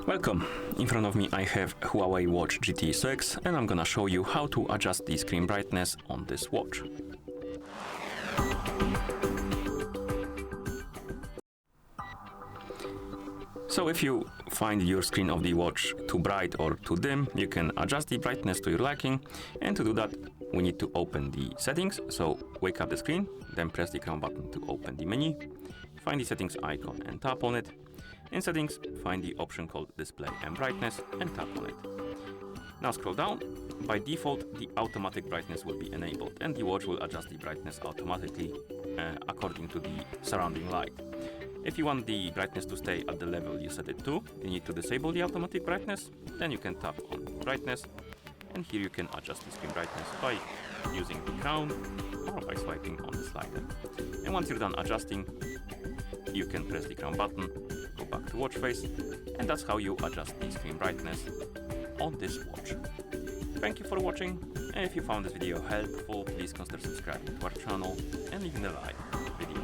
Welcome! In front of me I have HUAWEI Watch GT 6 and I'm gonna show you how to adjust the screen brightness on this watch. So if you find your screen of the watch too bright or too dim, you can adjust the brightness to your liking, and to do that we need to open the settings. So wake up the screen, then press the crown button to open the menu, find the settings icon and tap on it. In settings, find the option called display and brightness and tap on it. Now scroll down. By default, the automatic brightness will be enabled and the watch will adjust the brightness automatically according to the surrounding light. If you want the brightness to stay at the level you set it to, you need to disable the automatic brightness. Then you can tap on brightness, and here you can adjust the screen brightness by using the crown or by swiping on the slider. And once you're done adjusting, you can press the crown button, go back to watch face, and that's how you adjust the screen brightness on this watch. Thank you for watching, and if you found this video helpful, please consider subscribing to our channel and leaving a like video.